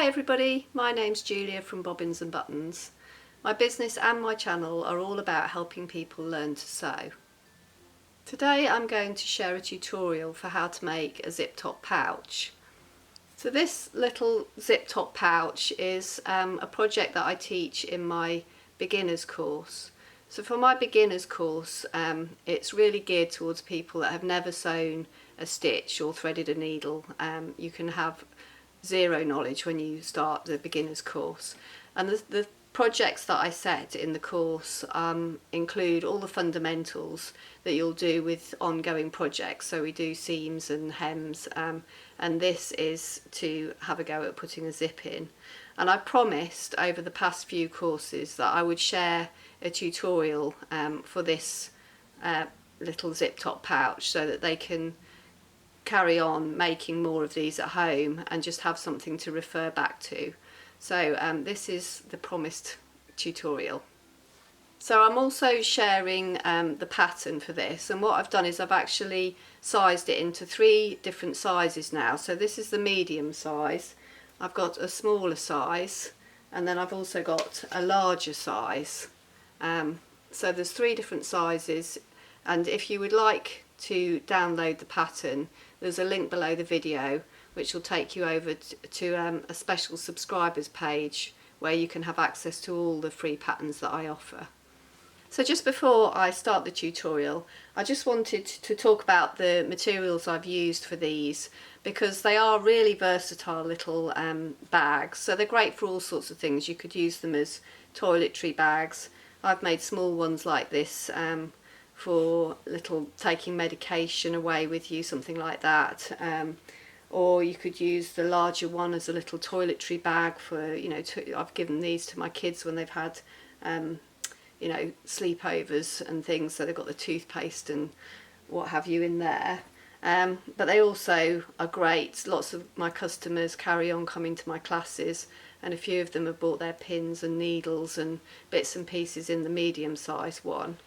Hi everybody, my name's Julia from Bobbins and Buttons. My business and my channel are all about helping people learn to sew. Today I'm going to share a tutorial for how to make a zip top pouch. So this little zip top pouch is a project that I teach in my beginners course. So for my beginners course it's really geared towards people that have never sewn a stitch or threaded a needle. You can have zero knowledge when you start the beginners course, and the projects that I set in the course include all the fundamentals that you'll do with ongoing projects. So we do seams and hems, and this is to have a go at putting a zip in. And I promised over the past few courses that I would share a tutorial for this little zip top pouch so that they can carry on making more of these at home and just have something to refer back to. So this is the promised tutorial. So I'm also sharing the pattern for this, and what I've done is I've actually sized it into 3 different sizes now. So this is the medium size, I've got a smaller size, and then I've also got a larger size. So there's 3 different sizes, and if you would like to download the pattern, there's a link below the video which will take you over to a special subscribers page where you can have access to all the free patterns that I offer. So just before I start the tutorial, I just wanted to talk about the materials I've used for these, because they are really versatile little bags. So they're great for all sorts of things. You could use them as toiletry bags. I've made small ones like this for little taking medication away with you, something like that, or you could use the larger one as a little toiletry bag for, you know, I've given these to my kids when they've had you know, sleepovers and things, so they've got the toothpaste and what have you in there. But they also are great. Lots of my customers carry on coming to my classes, and a few of them have bought their pins and needles and bits and pieces in the medium size one.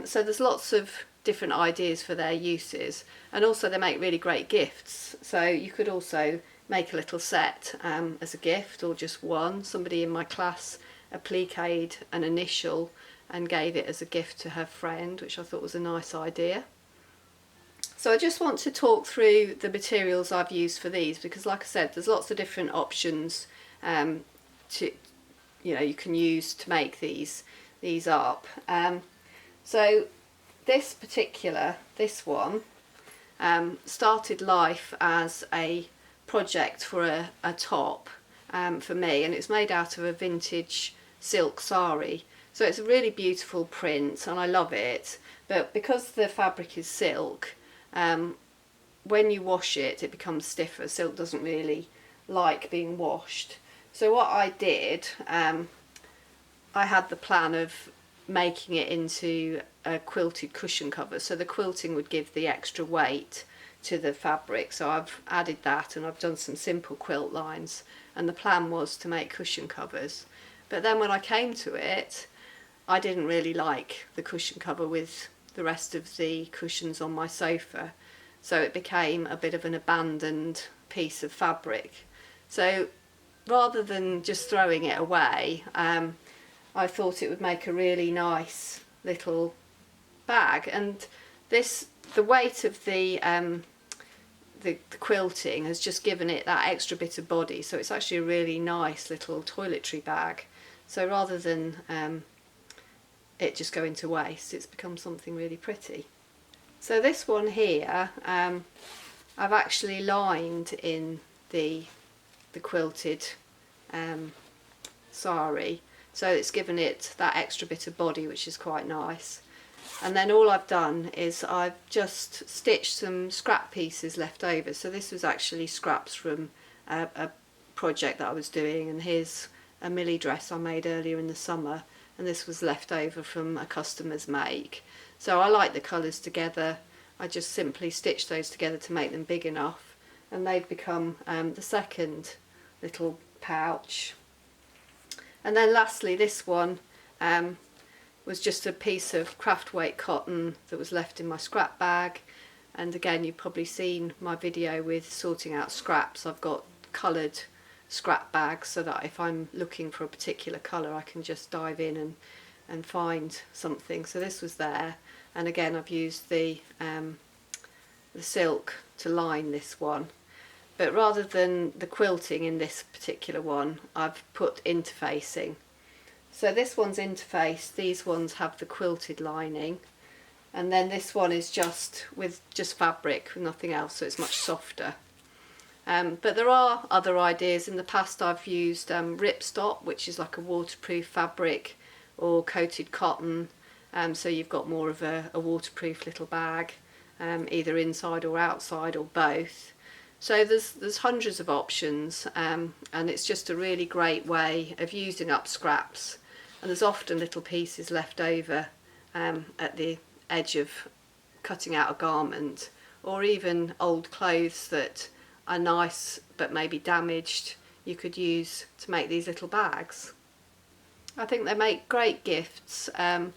So there's lots of different ideas for their uses, and also they make really great gifts. So you could also make a little set as a gift, or just one. Somebody in my class appliqued an initial and gave it as a gift to her friend, which I thought was a nice idea. So I just want to talk through the materials I've used for these, because like I said, there's lots of different options to, you know, you can use to make these up. So this one started life as a project for a top for me, and it's made out of a vintage silk sari. So it's a really beautiful print and I love it, but because the fabric is silk, when you wash it, it becomes stiffer. Silk doesn't really like being washed. So what I did, I had the plan of making it into a quilted cushion cover, so the quilting would give the extra weight to the fabric. So I've added that, and I've done some simple quilt lines, and the plan was to make cushion covers. But then when I came to it, I didn't really like the cushion cover with the rest of the cushions on my sofa, so it became a bit of an abandoned piece of fabric. So rather than just throwing it away, I thought it would make a really nice little bag. And the weight of the quilting has just given it that extra bit of body, so it's actually a really nice little toiletry bag. So rather than it just going to waste, it's become something really pretty. So this one here, I've actually lined in the quilted sari, so it's given it that extra bit of body, which is quite nice. And then all I've done is I've just stitched some scrap pieces left over. So this was actually scraps from a project that I was doing, and here's a Millie dress I made earlier in the summer, and this was left over from a customer's make. So I like the colours together. I just simply stitched those together to make them big enough, and they've become the second little pouch. And then lastly, this one was just a piece of craft weight cotton that was left in my scrap bag. And again, you've probably seen my video with sorting out scraps. I've got coloured scrap bags, so that if I'm looking for a particular colour I can just dive in and find something. So this was there, and again I've used the silk to line this one, but rather than the quilting in this particular one I've put interfacing. So this one's interfaced, these ones have the quilted lining, and then this one is just with fabric, nothing else, so it's much softer. But there are other ideas. In the past I've used ripstop, which is like a waterproof fabric, or coated cotton, so you've got more of a waterproof little bag, either inside or outside or both. So there's hundreds of options, and it's just a really great way of using up scraps, and there's often little pieces left over at the edge of cutting out a garment, or even old clothes that are nice but maybe damaged, you could use to make these little bags. I think they make great gifts, and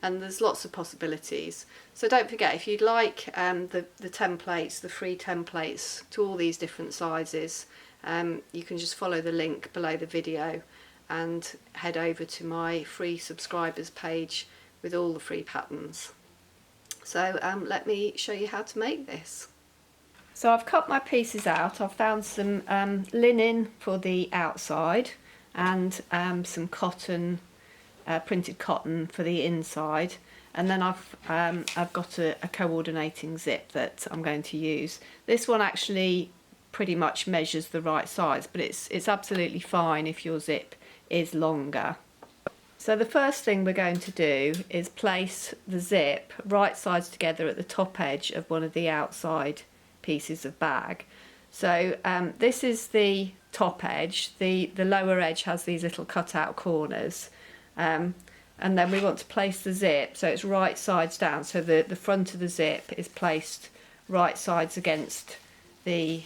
there's lots of possibilities. So don't forget, if you'd like the templates, the free templates to all these different sizes, you can just follow the link below the video and head over to my free subscribers page with all the free patterns. So let me show you how to make this. So I've cut my pieces out. I've found some linen for the outside, and some cotton, printed cotton for the inside, and then I've got a coordinating zip that I'm going to use. This one actually pretty much measures the right size, but it's absolutely fine if your zip is longer. So the first thing we're going to do is place the zip right sides together at the top edge of one of the outside pieces of bag. So this is the top edge, the lower edge has these little cut out corners, and then we want to place the zip so it's right sides down, so the front of the zip is placed right sides against the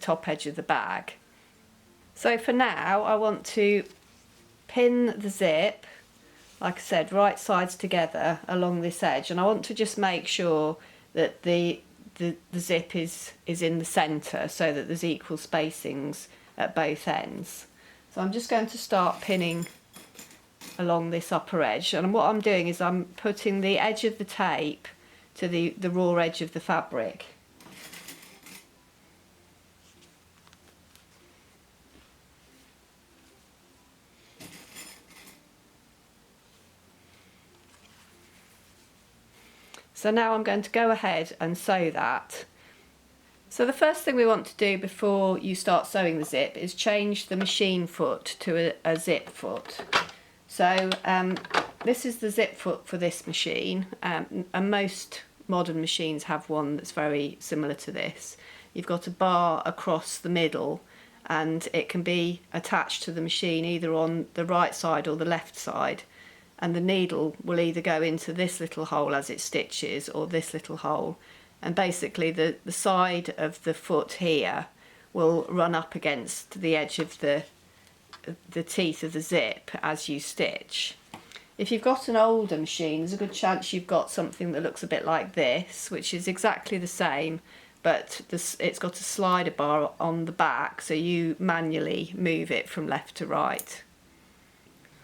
top edge of the bag. So for now I want to pin the zip, like I said, right sides together along this edge, and I want to just make sure that the zip is in the centre, so that there's equal spacings at both ends. So I'm just going to start pinning along this upper edge, and what I'm doing is I'm putting the edge of the tape to the raw edge of the fabric. So now I'm going to go ahead and sew that. So the first thing we want to do before you start sewing the zip is change the machine foot to a zip foot. So this is the zip foot for this machine, and most modern machines have one that's very similar to this. You've got a bar across the middle, and it can be attached to the machine either on the right side or the left side, and the needle will either go into this little hole as it stitches or this little hole, and basically the side of the foot here will run up against the edge of the teeth of the zip as you stitch. If you've got an older machine, there's a good chance you've got something that looks a bit like this, which is exactly the same, but it's got a slider bar on the back, so you manually move it from left to right.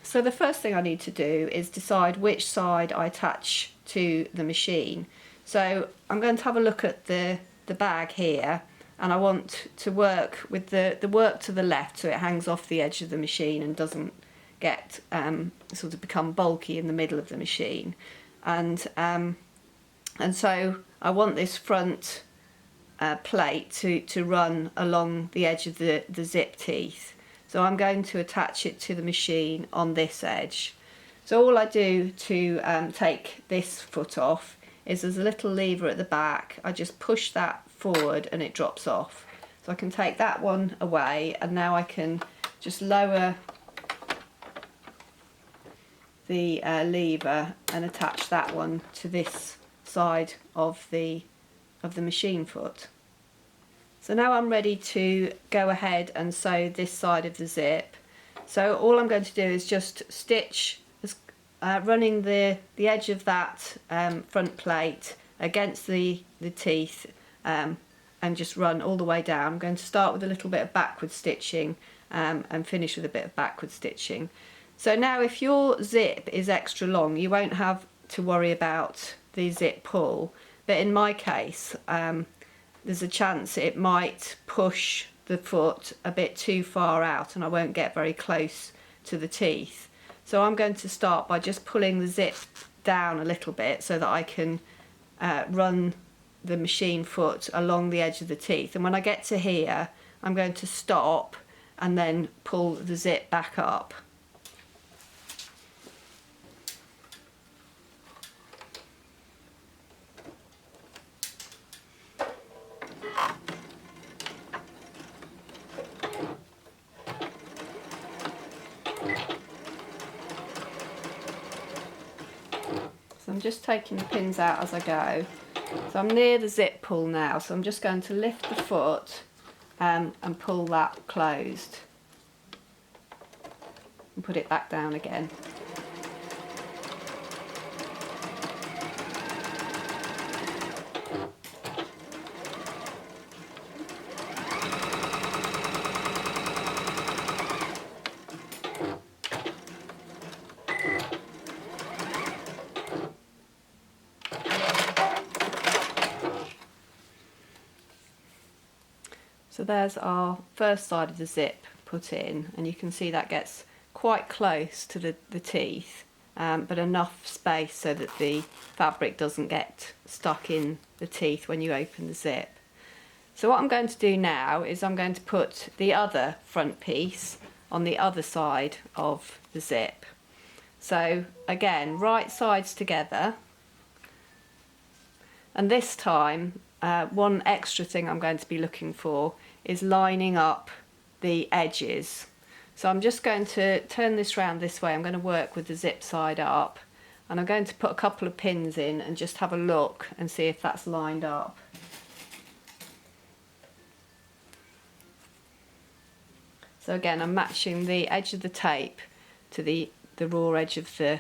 So the first thing I need to do is decide which side I attach to the machine. So I'm going to have a look at the bag here, and I want to work with the work to the left, so it hangs off the edge of the machine and doesn't get sort of become bulky in the middle of the machine. And so I want this front plate to run along the edge of the zip teeth. So I'm going to attach it to the machine on this edge. So all I do to take this foot off is there's a little lever at the back. I just push that forward and it drops off. So I can take that one away, and now I can just lower the lever and attach that one to this side of the machine foot. So now I'm ready to go ahead and sew this side of the zip. So all I'm going to do is just stitch, running the edge of that front plate against the teeth, and just run all the way down. I'm going to start with a little bit of backward stitching and finish with a bit of backward stitching. So now if your zip is extra long, you won't have to worry about the zip pull, but in my case there's a chance it might push the foot a bit too far out and I won't get very close to the teeth. So I'm going to start by just pulling the zip down a little bit so that I can run the machine foot along the edge of the teeth, and when I get to here I'm going to stop and then pull the zip back up. So I'm just taking the pins out as I go. So I'm near the zip pull now, so I'm just going to lift the foot and pull that closed and put it back down again. So there's our first side of the zip put in, and you can see that gets quite close to the teeth, but enough space so that the fabric doesn't get stuck in the teeth when you open the zip. So what I'm going to do now is I'm going to put the other front piece on the other side of the zip. So again, right sides together, and this time one extra thing I'm going to be looking for is lining up the edges. So I'm just going to turn this round this way. I'm going to work with the zip side up, and I'm going to put a couple of pins in and just have a look and see if that's lined up. So again, I'm matching the edge of the tape to the raw edge of the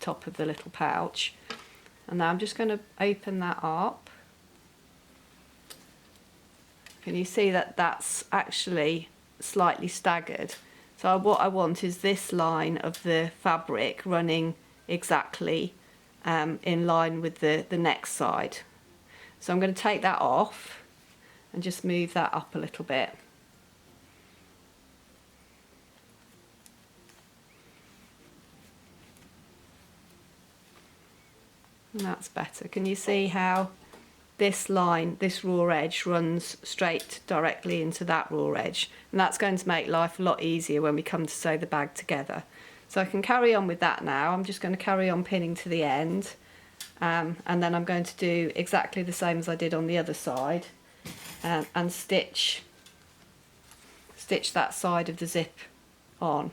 top of the little pouch, and now I'm just going to open that up. Can you see that that's actually slightly staggered? So what I want is this line of the fabric running exactly in line with the next side. So I'm going to take that off and just move that up a little bit. And that's better. Can you see how this line, this raw edge, runs straight directly into that raw edge? And that's going to make life a lot easier when we come to sew the bag together. So I can carry on with that now. I'm just going to carry on pinning to the end, and then I'm going to do exactly the same as I did on the other side, and stitch that side of the zip on.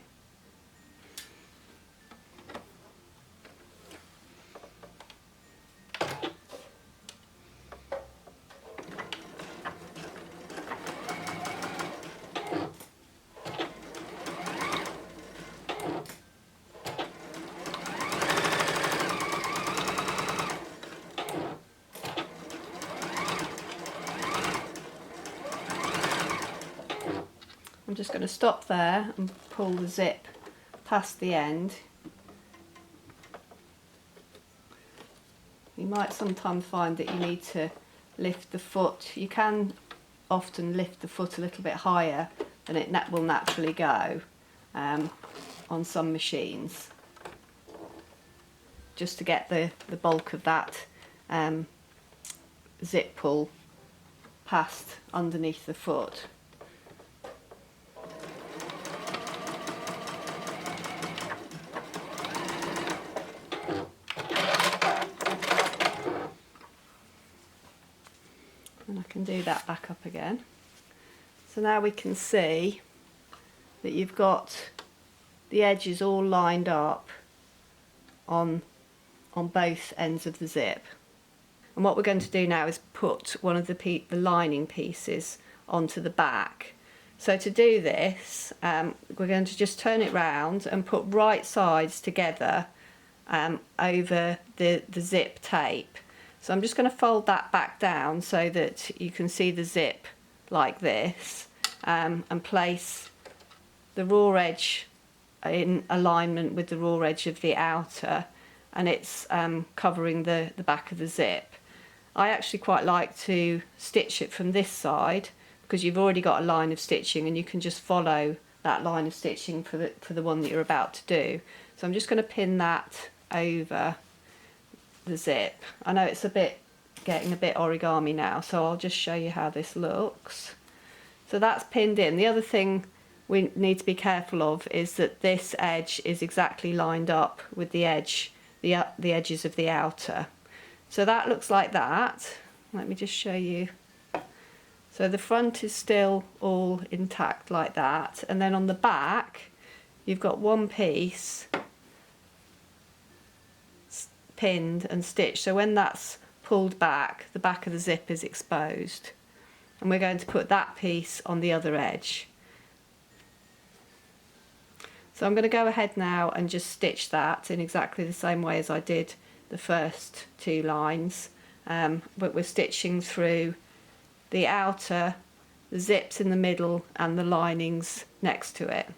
I'm just going to stop there and pull the zip past the end. You might sometimes find that you need to lift the foot. You can often lift the foot a little bit higher than it will naturally go on some machines, just to get the bulk of that zip pull past underneath the foot. And I can do that back up again. So now we can see that you've got the edges all lined up on both ends of the zip. And what we're going to do now is put one of the lining pieces onto the back. So to do this, we're going to just turn it round and put right sides together over the zip tape. So I'm just going to fold that back down so that you can see the zip like this, and place the raw edge in alignment with the raw edge of the outer, and it's covering the back of the zip. I actually quite like to stitch it from this side because you've already got a line of stitching and you can just follow that line of stitching for the one that you're about to do. So I'm just going to pin that over the zip. I know it's getting a bit origami now, so I'll just show you how this looks. So that's pinned in. The other thing we need to be careful of is that this edge is exactly lined up with the edges of the outer. So that looks like that. Let me just show you. So the front is still all intact like that, and then on the back you've got one piece pinned and stitched, so when that's pulled back, the back of the zip is exposed, and we're going to put that piece on the other edge. So I'm going to go ahead now and just stitch that in exactly the same way as I did the first two lines, but we're stitching through the outer, the zips in the middle and the linings next to it.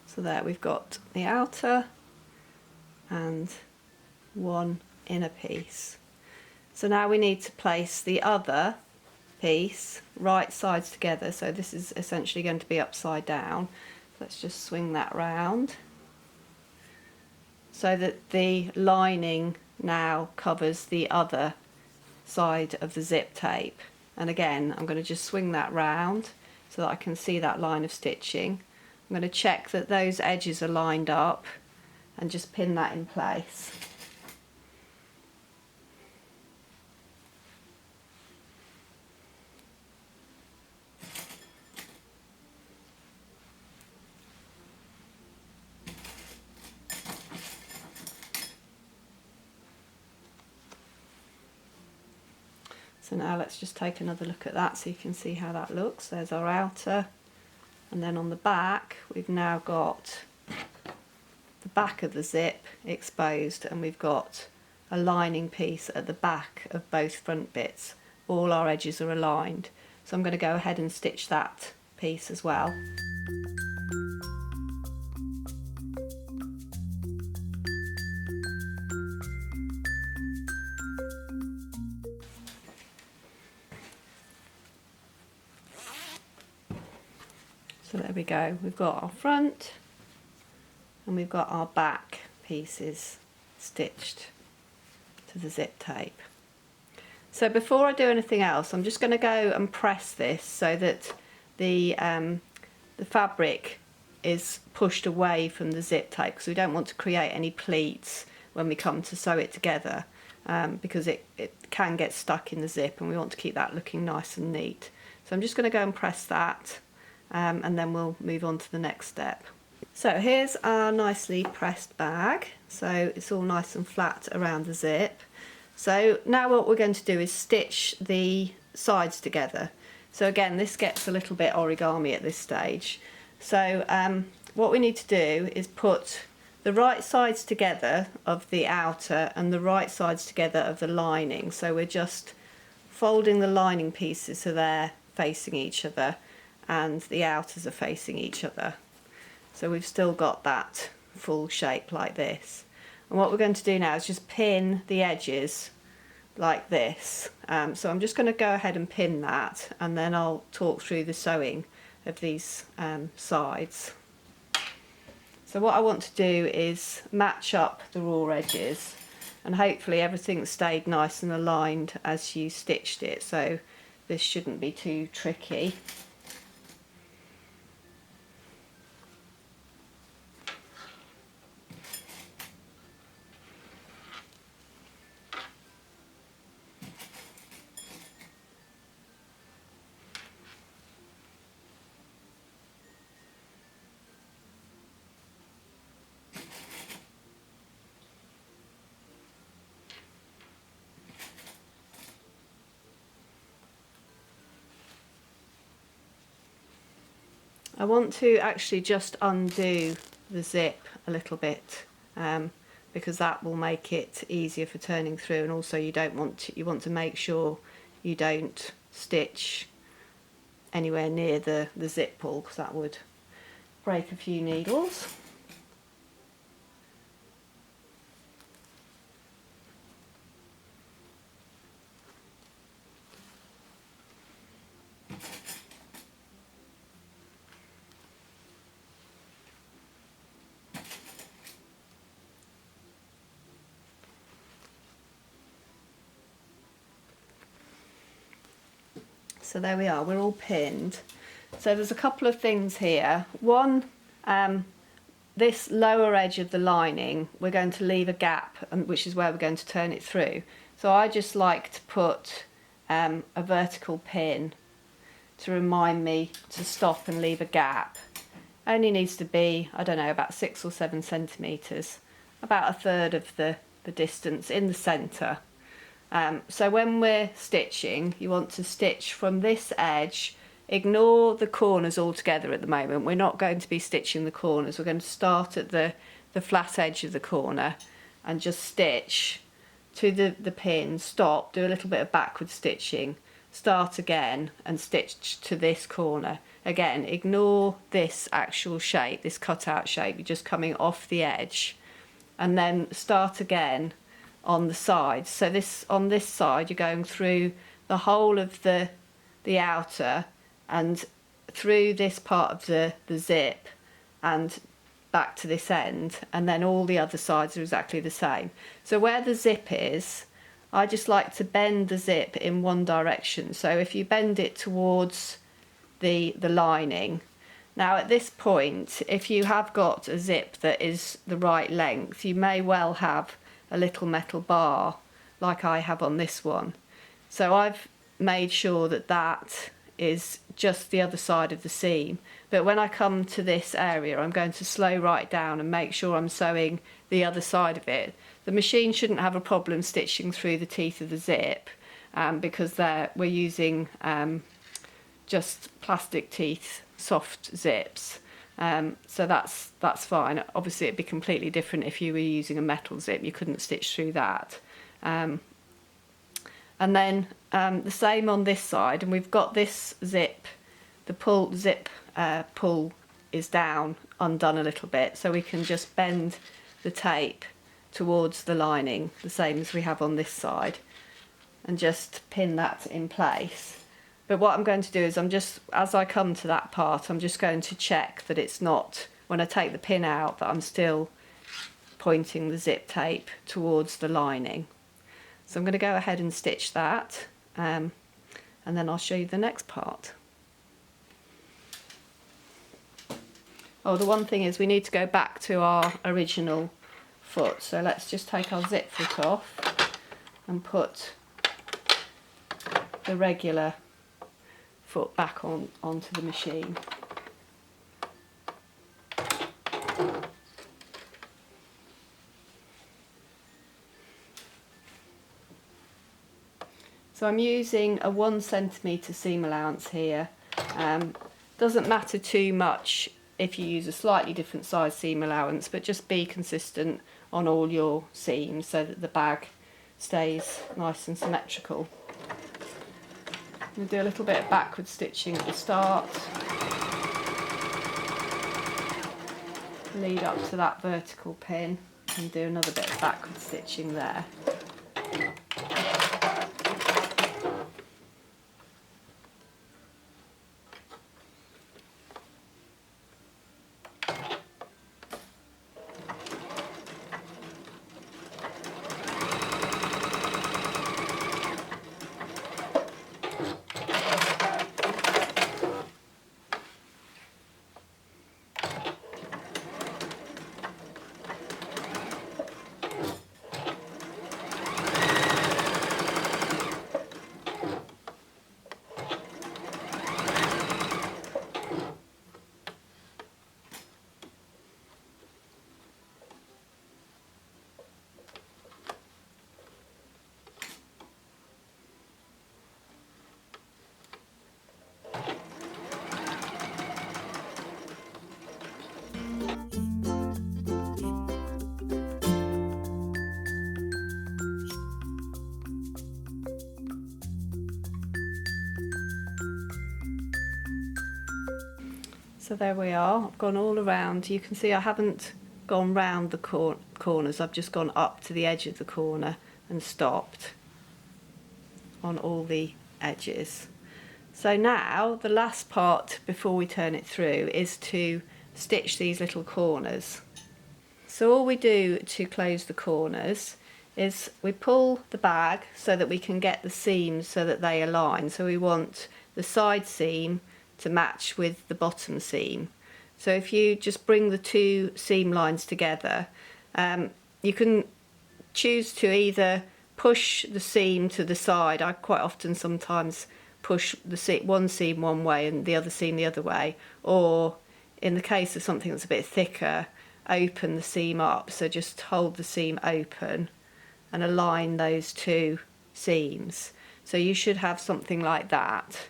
So there we've got the outer and one inner piece. So now we need to place the other piece right sides together. So this is essentially going to be upside down. Let's just swing that round so that the lining now covers the other side of the zip tape. And again, I'm going to just swing that round so that I can see that line of stitching. I'm going to check that those edges are lined up and just pin that in place. So now let's just take another look at that so you can see how that looks. There's our outer, and then on the back we've now got the back of the zip exposed, and we've got a lining piece at the back of both front bits. All our edges are aligned. So I'm going to go ahead and stitch that piece as well. So there we go, we've got our front and we've got our back pieces stitched to the zip tape. So before I do anything else, I'm just going to go and press this so that the fabric is pushed away from the zip tape, because we don't want to create any pleats when we come to sew it together, because it can get stuck in the zip and we want to keep that looking nice and neat. So I'm just going to go and press that. And then we'll move on to the next step. So here's our nicely pressed bag, so it's all nice and flat around the zip. So now what we're going to do is stitch the sides together. So again, this gets a little bit origami at this stage. So what we need to do is put the right sides together of the outer and the right sides together of the lining. So we're just folding the lining pieces so they're facing each other and the outers are facing each other. So we've still got that full shape like this. And what we're going to do now is just pin the edges like this. So I'm just going to go ahead and pin that, and then I'll talk through the sewing of these sides. So what I want to do is match up the raw edges, and hopefully everything stayed nice and aligned as you stitched it, so this shouldn't be too tricky. I want to actually just undo the zip a little bit, because that will make it easier for turning through, and also you want to make sure you don't stitch anywhere near the zip pull, because that would break a few needles. So there we are, we're all pinned. So there's a couple of things here. One, this lower edge of the lining, we're going to leave a gap, which is where we're going to turn it through. So I just like to put a vertical pin to remind me to stop and leave a gap. Only needs to be, I don't know, about 6 or 7 centimetres, about a third of the distance in the centre. So when we're stitching, you want to stitch from this edge. Ignore the corners altogether at the moment. We're not going to be stitching the corners. We're going to start at the flat edge of the corner and just stitch to the pin, stop, do a little bit of backward stitching, start again and stitch to this corner. Again, ignore this actual shape, this cutout shape. You're just coming off the edge, and then start again on the sides. So on this side, you're going through the whole of the outer and through this part of the zip and back to this end, and then all the other sides are exactly the same. So where the zip is, I just like to bend the zip in one direction. So if you bend it towards the lining. Now at this point, if you have got a zip that is the right length, you may well have a little metal bar like I have on this one. So I've made sure that that is just the other side of the seam. But when I come to this area, I'm going to slow right down and make sure I'm sewing the other side of it. The machine shouldn't have a problem stitching through the teeth of the zip, because we're using just plastic teeth, soft zips. So that's fine. Obviously it'd be completely different if you were using a metal zip. You couldn't stitch through that. And then the same on this side, and we've got this zip, the zip pull is down, undone a little bit, so we can just bend the tape towards the lining, the same as we have on this side, and just pin that in place. But what I'm going to do is as I come to that part, I'm just going to check that it's not, when I take the pin out, that I'm still pointing the zip tape towards the lining. So I'm going to go ahead and stitch that, and then I'll show you the next part. Oh, the one thing is we need to go back to our original foot. So let's just take our zip foot off and put the regular foot back onto the machine. So I'm using a 1 centimetre seam allowance here. Doesn't matter too much if you use a slightly different size seam allowance, but just be consistent on all your seams so that the bag stays nice and symmetrical. I'm going to do a little bit of backward stitching at the start, lead up to that vertical pin and do another bit of backward stitching there. So there we are, I've gone all around. You can see I haven't gone round the corners, I've just gone up to the edge of the corner and stopped on all the edges. So now the last part before we turn it through is to stitch these little corners. So all we do to close the corners is we pull the bag so that we can get the seams so that they align. So we want the side seam to match with the bottom seam. So if you just bring the two seam lines together, you can choose to either push the seam to the side. I quite often sometimes push the one seam one way and the other seam the other way, or in the case of something that's a bit thicker, open the seam up. So just hold the seam open and align those two seams. So you should have something like that.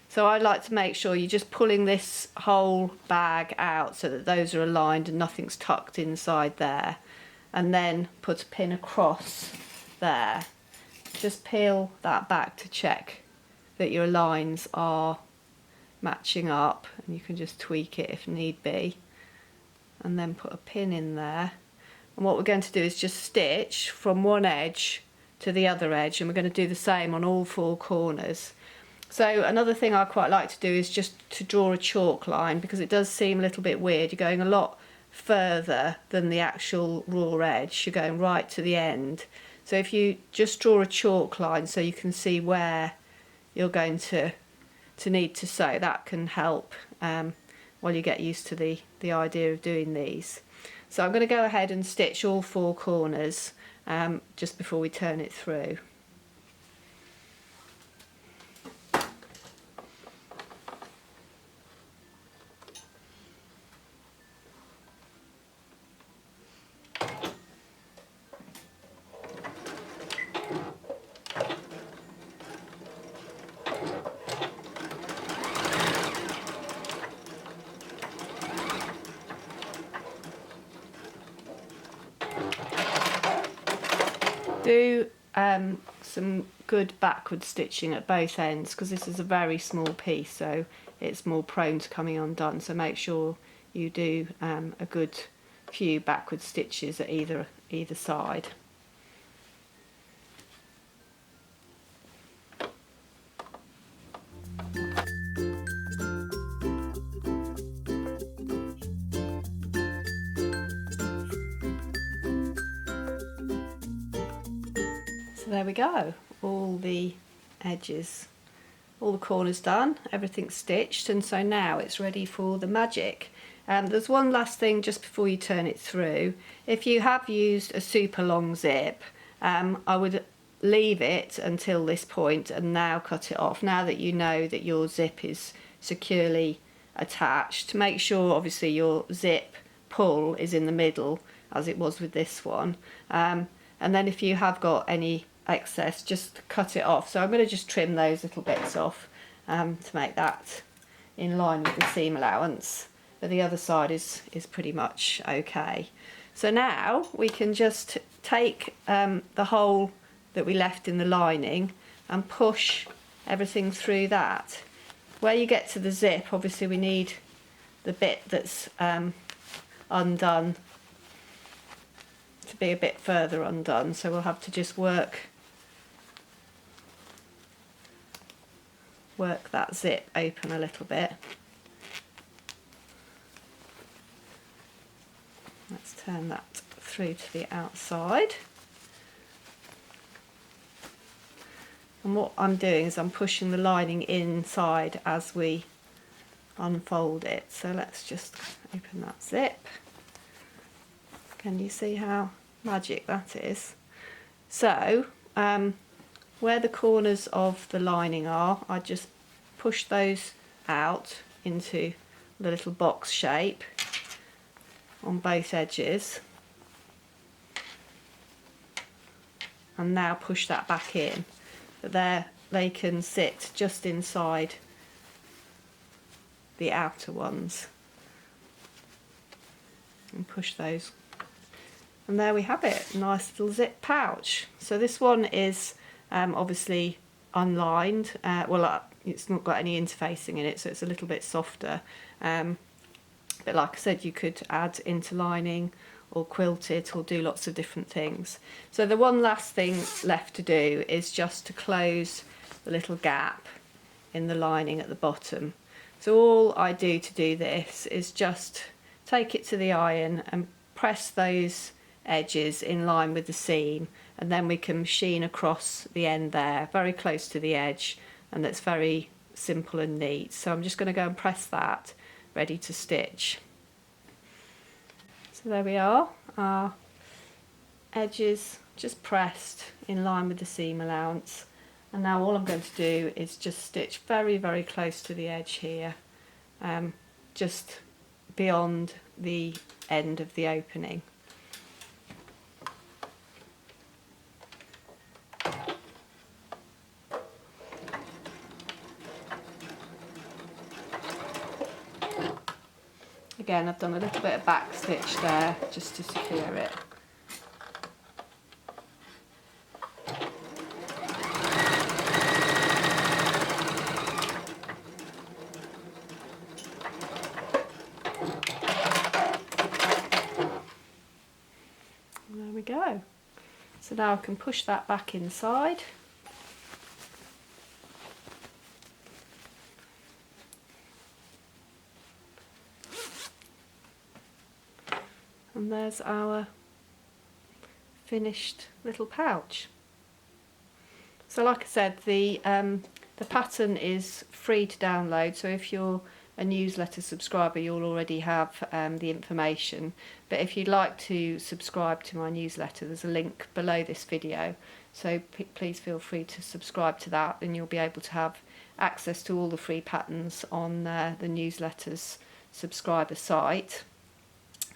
So I like to make sure you're just pulling this whole bag out so that those are aligned and nothing's tucked inside there. And then put a pin across there. Just peel that back to check that your lines are matching up, and you can just tweak it if need be. And then put a pin in there. And what we're going to do is just stitch from one edge to the other edge, and we're going to do the same on all four corners. So another thing I quite like to do is just to draw a chalk line, because it does seem a little bit weird. You're going a lot further than the actual raw edge. You're going right to the end. So if you just draw a chalk line so you can see where you're going to need to sew, that can help while you get used to the idea of doing these. So I'm going to go ahead and stitch all four corners just before we turn it through. Do some good backward stitching at both ends, because this is a very small piece, so it's more prone to coming undone. So make sure you do a good few backward stitches at either side. So there we go, all the edges, all the corners done, everything's stitched, and so now it's ready for the magic. There's one last thing just before you turn it through. If you have used a super long zip, I would leave it until this point and now cut it off, now that you know that your zip is securely attached. Make sure obviously your zip pull is in the middle, as it was with this one, and then if you have got any excess, just cut it off. So I'm going to just trim those little bits off to make that in line with the seam allowance, but the other side is pretty much okay. So now we can just take the hole that we left in the lining and push everything through that. Where you get to the zip, obviously we need the bit that's undone to be a bit further undone, so we'll have to just work that zip open a little bit. Let's turn that through to the outside. And what I'm doing is I'm pushing the lining inside as we unfold it. So let's just open that zip. Can you see how magic that is? So where the corners of the lining are, I just push those out into the little box shape on both edges, and now push that back in. But there they can sit just inside the outer ones, and push those, and there we have it, nice little zip pouch. So this one is obviously unlined, well it's not got any interfacing in it, so it's a little bit softer. But like I said, you could add interlining or quilt it or do lots of different things. So the one last thing left to do is just to close the little gap in the lining at the bottom. So all I do to do this is just take it to the iron and press those edges in line with the seam, and then we can machine across the end there, very close to the edge, and that's very simple and neat. So I'm just going to go and press that, ready to stitch. So there we are, our edges just pressed in line with the seam allowance. And now all I'm going to do is just stitch very, very close to the edge here, just beyond the end of the opening. Again, I've done a little bit of back stitch there just to secure it. There we go. So now I can push that back inside. And there's our finished little pouch. So like I said, the pattern is free to download, so if you're a newsletter subscriber you'll already have the information, but if you'd like to subscribe to my newsletter there's a link below this video, so please feel free to subscribe to that and you'll be able to have access to all the free patterns on the newsletter's subscriber site.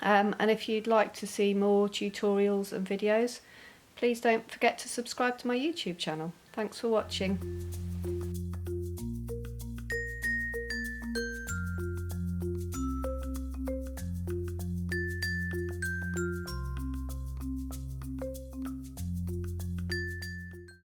And if you'd like to see more tutorials and videos, please don't forget to subscribe to my YouTube channel. Thanks for watching.